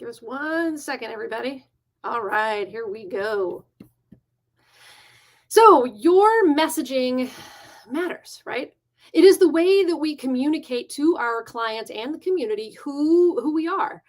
Give us 1 second, everybody. All right, here we go. So your messaging matters, right? It is the way that we communicate to our clients and the community who we are,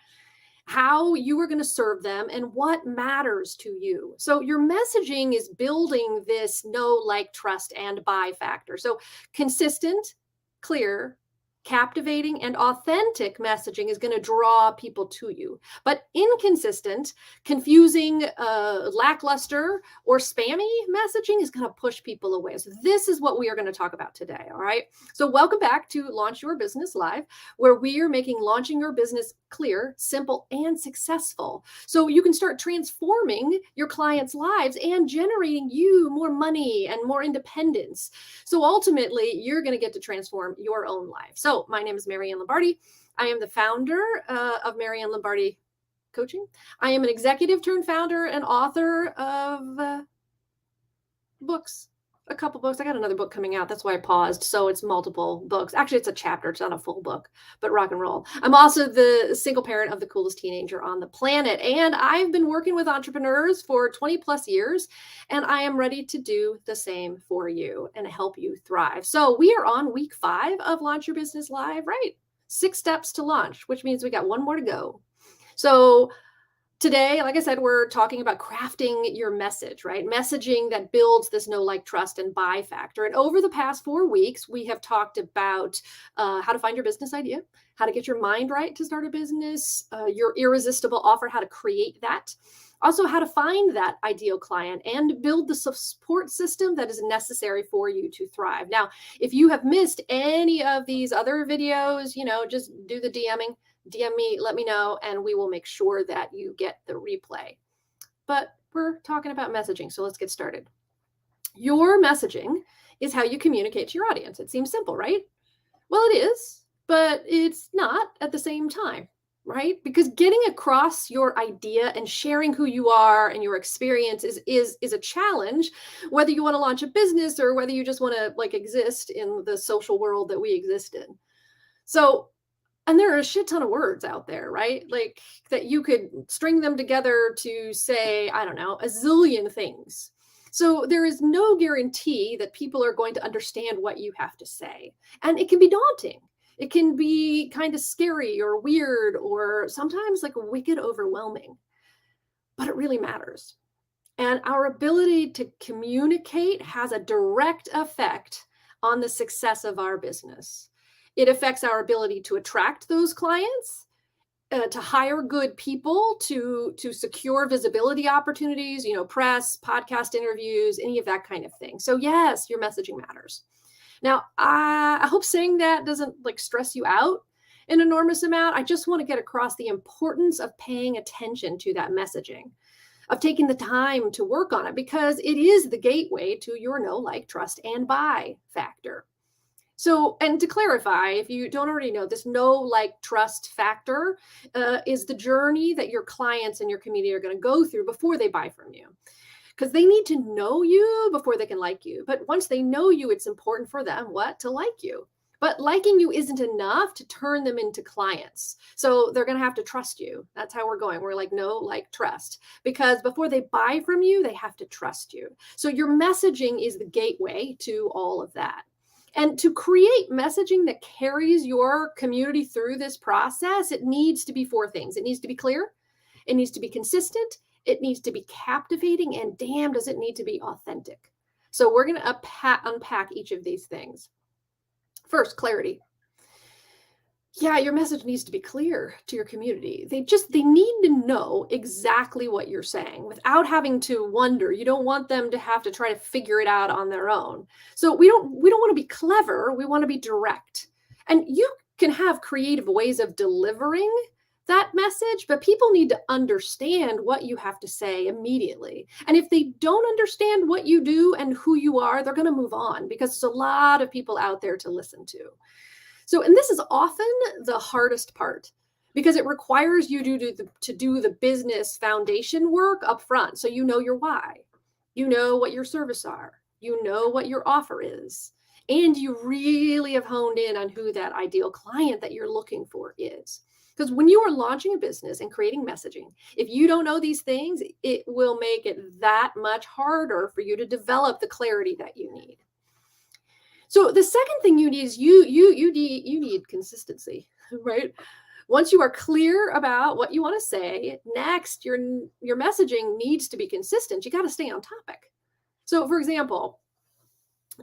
how you are going to serve them, and what matters to you. So your messaging is building this know, like, trust, and buy factor. So consistent, clear, captivating, and authentic messaging is going to draw people to you. But inconsistent, confusing, lackluster, or spammy messaging is going to push people away. So this is what we are going to talk about today. All right. So welcome back to Launch Your Business Live, where we are making launching your business clear, simple, and successful. So you can start transforming your clients' lives and generating you more money and more independence. So ultimately, you're going to get to transform your own life. So my name is Marianne Lombardi. I am the founder of Marianne Lombardi Coaching. I am an executive turned founder and author of books. A couple books. I got another book coming out. That's why I paused. So it's multiple books. Actually, it's a chapter. It's not a full book, but rock and roll. I'm also the single parent of the coolest teenager on the planet. And I've been working with entrepreneurs for 20 plus years. And I am ready to do the same for you and help you thrive. So we are on week 5 of Launch Your Business Live, right? 6 steps to launch, which means we got 1 more to go. So today, like I said, we're talking about crafting your message, right? Messaging that builds this know, like, trust, and buy factor. And over the past 4 weeks, we have talked about how to find your business idea, how to get your mind right to start a business, your irresistible offer, how to create that. Also, how to find that ideal client and build the support system that is necessary for you to thrive. Now, if you have missed any of these other videos, just do the DMing. DM me, let me know, and we will make sure that you get the replay. But we're talking about messaging, so let's get started. Your messaging is how you communicate to your audience. It seems simple, right? Well, it is, but it's not at the same time, right? Because getting across your idea and sharing who you are and your experience is a challenge, whether you want to launch a business or whether you just want to exist in the social world that we exist in. So, and there are a shit ton of words out there, right? Like that you could string them together to say, I don't know, a zillion things. So there is no guarantee that people are going to understand what you have to say. And it can be daunting. It can be kind of scary or weird or sometimes wicked overwhelming. But it really matters. And our ability to communicate has a direct effect on the success of our business. It affects our ability to attract those clients, to hire good people, to secure visibility opportunities, press, podcast interviews, any of that kind of thing. So yes, your messaging matters. Now, I hope saying that doesn't stress you out an enormous amount. I just want to get across the importance of paying attention to that messaging, of taking the time to work on it, because it is the gateway to your know, like, trust, and buy factor. So, and to clarify, if you don't already know, this know, like, trust factor is the journey that your clients and your community are going to go through before they buy from you. Because they need to know you before they can like you. But once they know you, it's important for them, to like you. But liking you isn't enough to turn them into clients. So they're going to have to trust you. That's how we're going. We're know, like, trust. Because before they buy from you, they have to trust you. So your messaging is the gateway to all of that. And to create messaging that carries your community through this process, it needs to be 4 things. It needs to be clear. It needs to be consistent. It needs to be captivating. And damn, does it need to be authentic. So we're going to unpack each of these things. First, clarity. Yeah, your message needs to be clear to your community. They need to know exactly what you're saying without having to wonder. You don't want them to have to try to figure it out on their own. So we don't want to be clever. We want to be direct. And you can have creative ways of delivering that message, but people need to understand what you have to say immediately. And if they don't understand what you do and who you are, they're going to move on, because there's a lot of people out there to listen to. So, and this is often the hardest part, because it requires you to do the business foundation work up front. So you know your why, you know what your service are, you know what your offer is, and you really have honed in on who that ideal client that you're looking for is. Because when you are launching a business and creating messaging, if you don't know these things, it will make it that much harder for you to develop the clarity that you need. So the second thing you need is you need consistency, right? Once you are clear about what you want to say, next your messaging needs to be consistent. You got to stay on topic. So for example,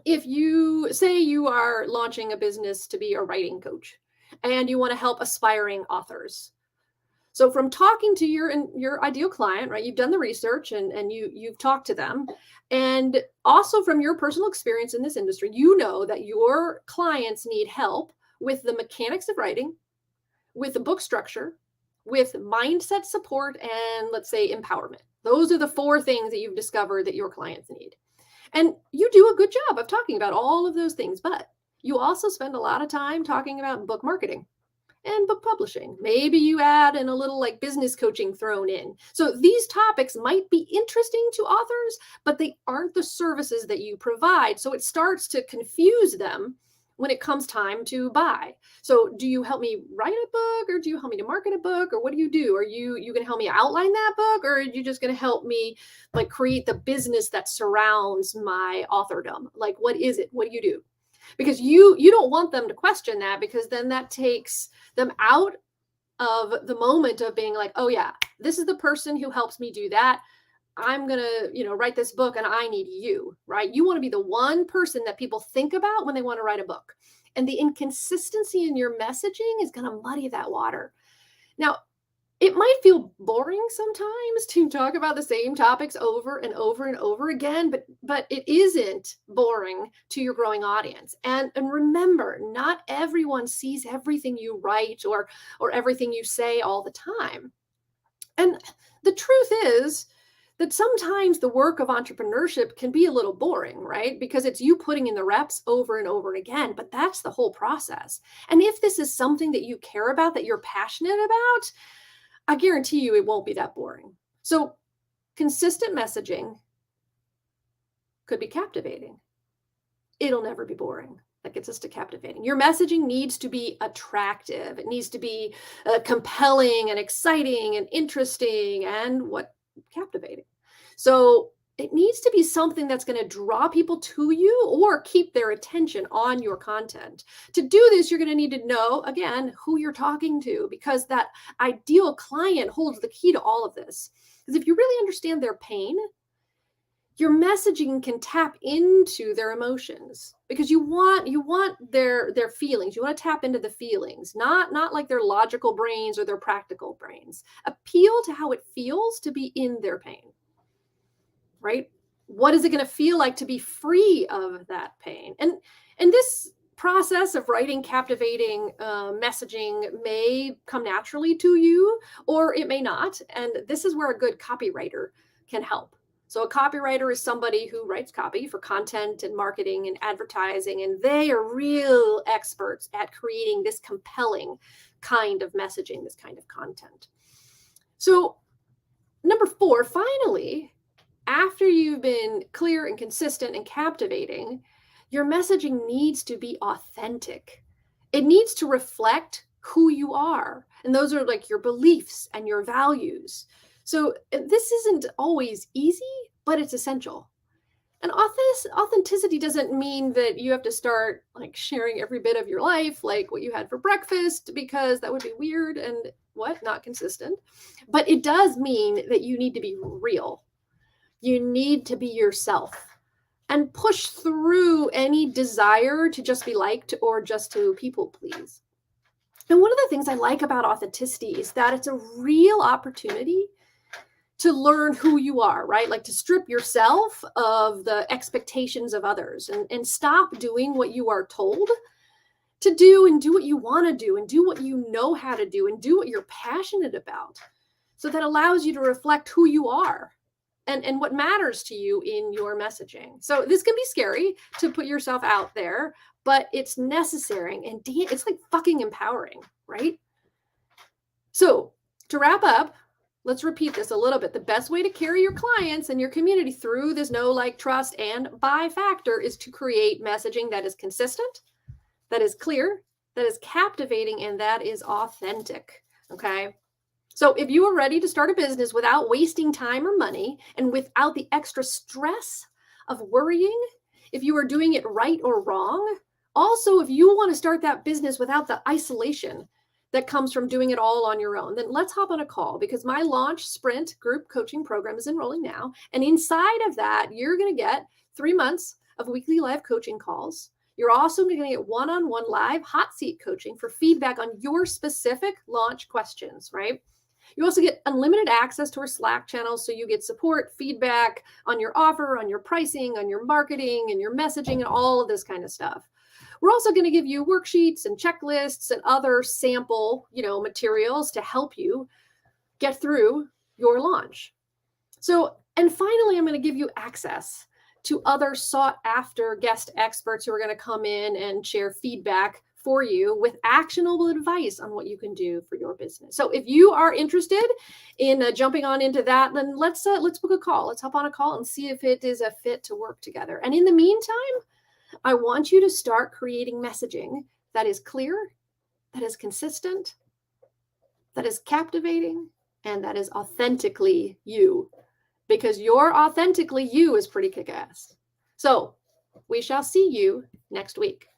if you say you are launching a business to be a writing coach and you want to help aspiring authors. So from talking to your ideal client, right? You've done the research and you've talked to them. And also from your personal experience in this industry, you know that your clients need help with the mechanics of writing, with the book structure, with mindset support, and let's say empowerment. Those are the four things that you've discovered that your clients need. And you do a good job of talking about all of those things, but you also spend a lot of time talking about book marketing and book publishing. Maybe you add in a little like business coaching thrown in. So these topics might be interesting to authors, but they aren't the services that you provide. So it starts to confuse them when it comes time to buy. So do you help me write a book, or do you help me to market a book, or what do you do? Are you going to help me outline that book, or are you just going to help me like create the business that surrounds my authordom? Like, what is it? What do you do? Because you don't want them to question that, because then that takes them out of the moment of being like, oh yeah, this is the person who helps me do that. I'm going to, write this book and I need you, right? You want to be the one person that people think about when they want to write a book. And the inconsistency in your messaging is going to muddy that water. Now, it might feel boring sometimes to talk about the same topics over and over and over again, but it isn't boring to your growing audience. And remember, not everyone sees everything you write or everything you say all the time. And the truth is that sometimes the work of entrepreneurship can be a little boring, right? Because it's you putting in the reps over and over again, but that's the whole process. And if this is something that you care about, that you're passionate about, I guarantee you it won't be that boring. So consistent messaging could be captivating. It'll never be boring. That gets us to captivating. Your messaging needs to be attractive. It needs to be compelling and exciting and interesting and captivating. So it needs to be something that's going to draw people to you or keep their attention on your content. To do this, you're going to need to know, again, who you're talking to, because that ideal client holds the key to all of this. Because if you really understand their pain, your messaging can tap into their emotions, because you want their feelings. You want to tap into the feelings, not like their logical brains or their practical brains. Appeal to how it feels to be in their pain. Right? What is it going to feel like to be free of that pain? And this process of writing captivating messaging may come naturally to you, or it may not. And this is where a good copywriter can help. So a copywriter is somebody who writes copy for content and marketing and advertising, and they are real experts at creating this compelling kind of messaging, this kind of content. So number 4, finally, after you've been clear and consistent and captivating, your messaging needs to be authentic. It needs to reflect who you are. And those are like your beliefs and your values. So this isn't always easy, but it's essential. And authenticity doesn't mean that you have to start like sharing every bit of your life, like what you had for breakfast, because that would be weird and not consistent. But it does mean that you need to be real. You need to be yourself and push through any desire to just be liked or just to people please. And one of the things I like about authenticity is that it's a real opportunity to learn who you are, right? Like to strip yourself of the expectations of others and stop doing what you are told to do, and do what you want to do, and do what you know how to do, and do what you're passionate about. So that allows you to reflect who you are and what matters to you in your messaging. So this can be scary to put yourself out there, but it's necessary, and it's like fucking empowering, right? So to wrap up, let's repeat this a little bit. The best way to carry your clients and your community through this know, like, trust, and buy factor is to create messaging that is consistent, that is clear, that is captivating, and that is authentic. Okay. So if you are ready to start a business without wasting time or money and without the extra stress of worrying if you are doing it right or wrong, also if you want to start that business without the isolation that comes from doing it all on your own, then let's hop on a call because my launch sprint group coaching program is enrolling now. And inside of that, you're going to get 3 months of weekly live coaching calls. You're also going to get one-on-one live hot seat coaching for feedback on your specific launch questions, right? You also get unlimited access to our Slack channel, so you get support, feedback on your offer, on your pricing, on your marketing, and your messaging, and all of this kind of stuff. We're also going to give you worksheets and checklists and other sample, materials to help you get through your launch. So, and finally, I'm going to give you access to other sought after guest experts who are going to come in and share feedback for you with actionable advice on what you can do for your business. So if you are interested in jumping on into that, then let's book a call. Let's hop on a call and see if it is a fit to work together. And in the meantime, I want you to start creating messaging that is clear, that is consistent, that is captivating, and that is authentically you. Because your authentically you is pretty kick-ass. So we shall see you next week.